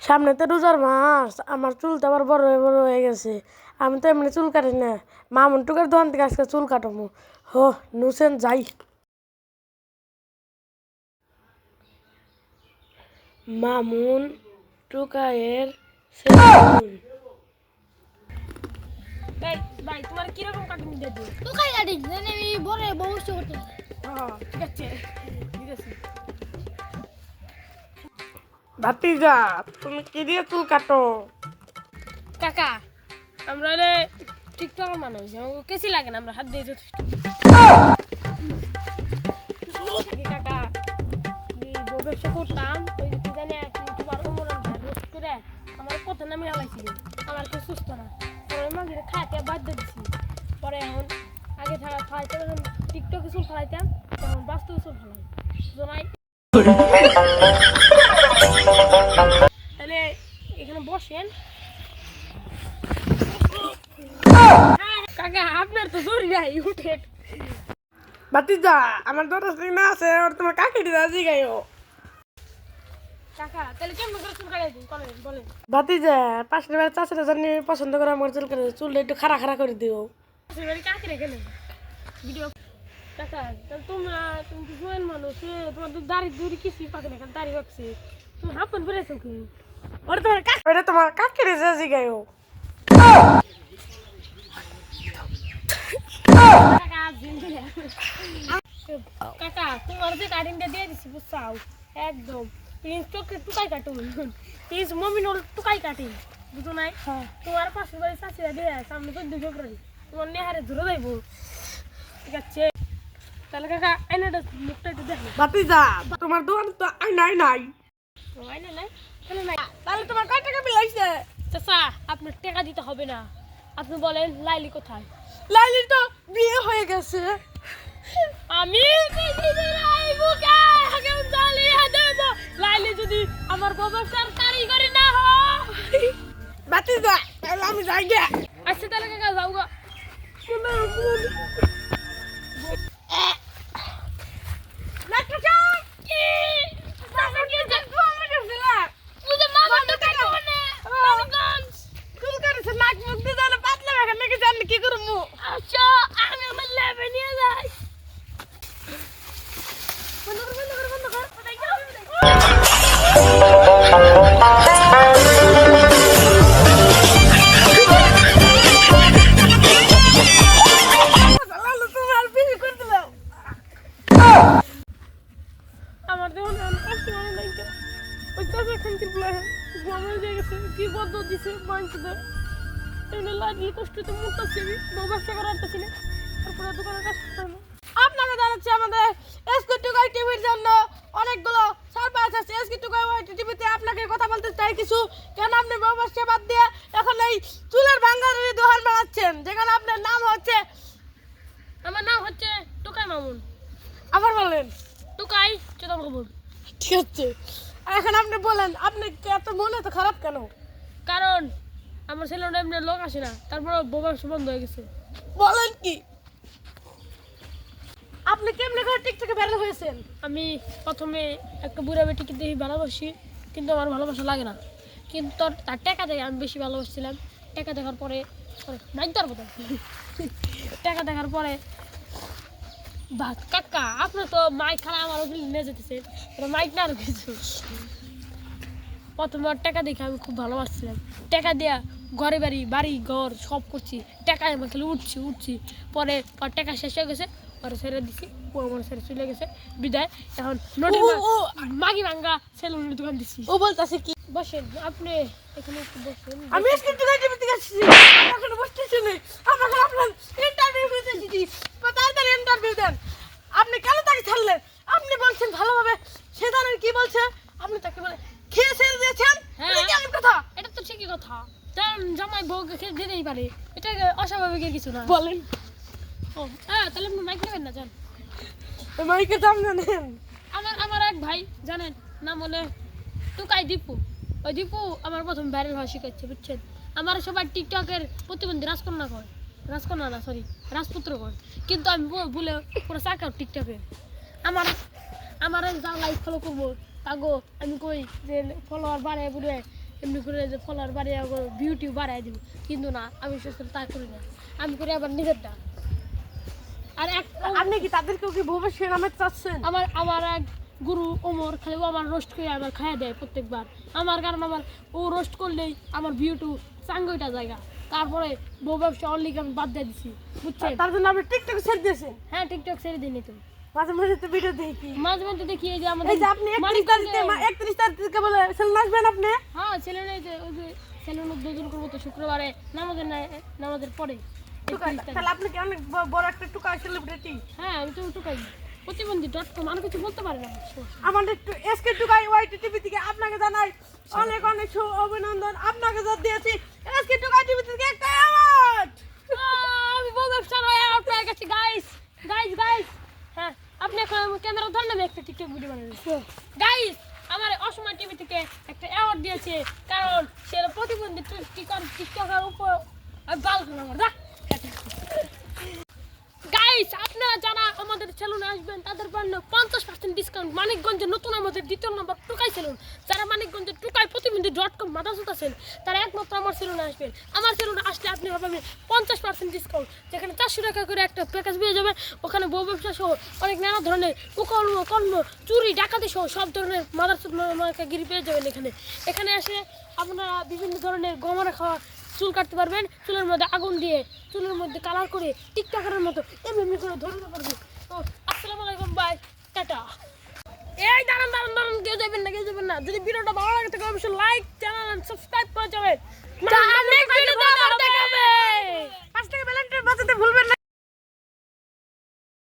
সামনে তো রোজার মাস, আমার চুলটা আবার বড় হয়ে গেছে। আমি তো এমনি চুল কাটি না, মামুন টুকার দোকান থেকে আজকে চুল কাটবো। হো নুসেন যাই। মামুন টুকায়ের সেলুন। ভাই তোমার কিরকম কাটিং দিয়ে দিই? টুকাই কাটিং জানি আমি বড় বউষ্ট করতে। ঠিক আছে ঠিক আছে। ভাতিজা তুমি কি দিয়ে চুল কাটো? কাকা আমরা টিকটকের মানুষ, আমাকে কেসি লাগে না, আমরা হাত দিয়ে যথেষ্ট। কাকা ব্যবসা করতাম, ওই যে কি জানি তোমার অমরান ভাই রোস্ট করে আমার কত নামে হালাইছিল, আমার কেউ সুস্থ না, পরে মাঝে খাইতে বাধ্য দিছি। পরে এখন আগে থাকা খাইতে যখন টিকটকে চুল ফেলাইতাম তখন বাস্তবে চুল ফেলাই জনাই। তাহলে এখানে বসেন। কাকা আপনার তো জোর নাই, উঠে। ভাতিজা আমার দরজা না আছে, আর তোমার কাকি দিদা জিগাইও। কাকা তাহলে কেমন করে চুল কাটাই দিন বলেন। ভাতিজা পাশের বাড়ির চাষিরা জানি পছন্দ করে আমার চুল কাটে, চুলটা একটু খাড়া খাড়া করে দিও। কাকি রেখে নেন ভিডিও। কাকা তাহলে তুমি তো জোয়ান মানুষ, তোমার তো দাড়ি দুড়ি কিছুই পাকে না, দাড়ি পাকছে, তুমি হাফ প্যান্ট পরেছো কি? ওটা তোমার কাকি দিদা জিগাইও। কাকা তোমার যে কাটিংটা দিয়ে দিছি বুঝছাও, একদম প্রিন্স চোখে টুকাই কাটুন, প্রিন্স মমিনুল টুকাই কাটিং, বুঝো নাই? তোমার পাশের বাড়ি চাষিরা দিয়ে সামনে 14 ফেব্রুয়ারি তোমার নেহারে ধরে যাইব। ঠিক আছে তাহলে কাকা আয়নাটা মুখটা একটু দেখো। ভাতিজা তোমার দোকান তো নাই নাই। আয়না নাই তাহলে নাই, তাহলে তোমার কয় টাকা বিল হইছে? চাচা আপনার টাকা দিতে হবে না, আপনি বলেন লাইলি কোথায়? লাইলি তো বিয়ে হয়ে গেছে। আমি লাইলি যদি আমার ব্যবসার কারিগরি না হয়। ভাতিজা তাহলে আমি যাই গে। আচ্ছা তাহলে কাকা যাও গো। কি করবো? আচ্ছা আমি আমার ল্যাবে নিয়ে যাই। বন্ধ কর। আমার দেখুন কাস্টমার নাই, ওই চাষা খানকির প্লাহে ঘুমানো দিয়ে গেছে, কি বদ্ধ দিছে বাঞ্চতে এগুলো লাগিয়ে কষ্টতে মুখতেছি, আমি ব্যবসা করাতেছি না, তারপরে দোকানের কাজ করতে হবে। আপনাকে জানাচ্ছি আমাদের এসকে টুকাই টিভির জন্য অনেকগুলো সারপ্রাইজ আছে। এসকে টুকাই টিভিতে আপনাকে কথা বলতে চাই কিছু, কেন আপনি ব্যবসা বাদ দিয়ে এখন এই চুলের ভাঙ্গারের দোকান বানাচ্ছেন, যেখানে আপনার নাম হচ্ছে? আমার নাম হচ্ছে টুকাই মামুন। আবার বলেন। টুকাই চোদন কবুল। ঠিক আছে, এখন আপনি বলেন, আপনি এত মনে তো খারাপ কেন? কারণ আমার ছেলেটা এমনি লোক আসে না, তারপর ব্যবসা বন্ধ হয়ে গেছে। বলেন কি? আপনি কেমনে করে টিকটকে ভাইরাল হয়েছেন? আমি প্রথমে একটা বুড়া বেটিকে দেখি ভালোবাসি, কিন্তু আমার ভালোবাসা লাগে না, কিন্তু তার টাকা দেখে আমি বেশি ভালোবাসছিলাম। টাকা দেখার পরে টাকা দেখার পরে কাকা আপনার তো মাইক খানা আমার নিয়ে যেতেছে, মাইক না আরো কিছু। প্রথমবার টাকা দেখে আমি খুব ভালোবাসছিলাম, টাকা দেয়া ঘরে বাড়ি ঘর সব করছি, টাকা আমার খালি উঠছি। পরে টাকা শেষ হয়ে গেছে, পরে ছেড়ে দিছি, ও আমার ছেড়ে চলে গেছে, বিদায়। এখন মাগি ভাঙ্গা সেলুনের দোকান দিছি। ও বলতাছে কি? বসেন আপনি এখানে একটু বসেন। আমি আজকে টুকাই টিভিতে আসছি, আপনাকে বসতেছি না, আপনাকে আপনার ইন্টারভিউ দিতে এসেছি, তাড়াতাড়ি ইন্টারভিউ দেন। আপনি কেন তাকে ছাড়লেন? আপনি বলছেন ভালোভাবে, সে জানেন কি বলছে, আপনি তাকে বলে খেয়ে ছেড়ে দিয়েছেন। এটা কেমন কথা? এটা তো ঠিকই কথা, তার জামাই বউকে খেয়ে দিতেই পারে, এটা অস্বাভাবিকের কিছু না। বলেন। ও হ্যাঁ, তাহলে আপনি মাইক নেবেন না, জান মাইকের দাম জানেন? আমার এক ভাই জানেন নাম হলে টুকাই দীপু। ওই দীপু আমার প্রথম ভাইরাল হওয়া শিখাচ্ছে, বুঝছেন? আমার সবাই টিকটকের প্রতিবন্ধী রাজকন্যা না সরি রাজপুত্র কয়, কিন্তু আমি বলে পুরো চাকা টিকটকে। আমার যা লাইক ফলো করবো তাগো আমি কই যে ফলোয়ার বাড়ে বুড়ে এমনি করে যে ফলোয়ার বাড়িয়ে বিউটি বাড়াই দিব, কিন্তু না, আমি সেটা তা করি না, আমি করি আবার নিজেরটা। আর এক আপনি কি তাদেরকেও কি ভবিষ্যৎ নামে চাচ্ছেন? আমার আমার এক গুরু ওমর খালি ও আমার রোস্ট করে আমার খাইয়ে দেয় প্রত্যেকবার, আমার কারণ আমার ও রোস্ট করলেই আমার ভিউটু চাঙ্গইটা জায়গা। তারপরে বউ ব্যবসা অনলি আমি বাদ দিয়ে দিছি, বুঝছেন? তার জন্য আপনি টিকটক ছেড়ে দিয়েছেন। হ্যাঁ, টিকটক ছেড়ে দিইনি তো, মাঝে মাঝে তো ভিডিও দেখি। মাঝে মাঝে দেখি এই যে আমাদের এই যে আপনি 31 তারিখে বলে সেলুন আসবেন আপনি? হ্যাঁ, ছেলে নেই যে ওই যে ছেলের উদ্বোধন করবো তো শুক্রবারে নামাজের পরে। তাহলে আপনি কি অনেক বড় একটা টুকা সেলিব্রিটি? হ্যাঁ, আমি তো টুকাই প্রতিবন্ধী.com, আর কিছু বলতে পারি না। আমাদের একটু এসকে টুকাই ওয়াইটি টিভি থেকে আপনাকে জানাই অনেক অনেক অভিনন্দন। আপনাকে যা দিয়েছি এসকে টুকাই টিভি থেকে একটা অ্যাওয়ার্ড। আমি বউ ব্যবসা নয় আপনার কাছে গাইস। হ্যাঁ, আপনি এখন ক্যামেরা ধরেন, আমি একটা টিকটক ভিডিও বানাবো। গাইস, আমার অসময় টিভি থেকে একটা অ্যাওয়ার্ড দিয়েছে, কারণ সে প্রতিবন্ধী টিকটকার উপর বাল আমার গাইস। আপনারা যারা আমাদের সেলুনে আসবেন তাদের জন্য 50% ডিসকাউন্ট। মানিকগঞ্জে নতুন আমাদের 2য় নম্বর টুকাই সেলুন। যারা মানিকগঞ্জে টুকাই প্রতিবন্ধী.com মাদাসুত আছেন, তারা একমাত্র আমার সেলুনে আসবেন। আমার সেলুনে আসলে আপনি পাবেন 50% ডিসকাউন্ট, যেখানে 400 টাকা করে একটা প্যাকেজ পেয়ে যাবেন। ওখানে বউ ব্যবসা সহ অনেক নানা ধরনের কর্ম চুরি ডাকাতি সহ সব ধরনের মাদারসুত গিরি পেয়ে যাবেন। এখানে আসে আপনারা বিভিন্ন ধরনের গমরা খাওয়া চুল কাটতে পারবেন, চুলের মধ্যে আগুন দিয়ে চুলের মধ্যে কালার করে টিকটকের মতো এমনি করে ধরতে পারবেন। তো আসসালামু আলাইকুম, বাই, টাটা। এই দাঁড়ান, কেউ যাবেন না। যদি ভিডিওটা ভালো লাগে তাহলে অবশ্যই লাইক, চ্যানেল সাবস্ক্রাইব করে যাবেন। 5 টাকা ব্যালেন্সটা বাঁচাতে ভুলবেন না।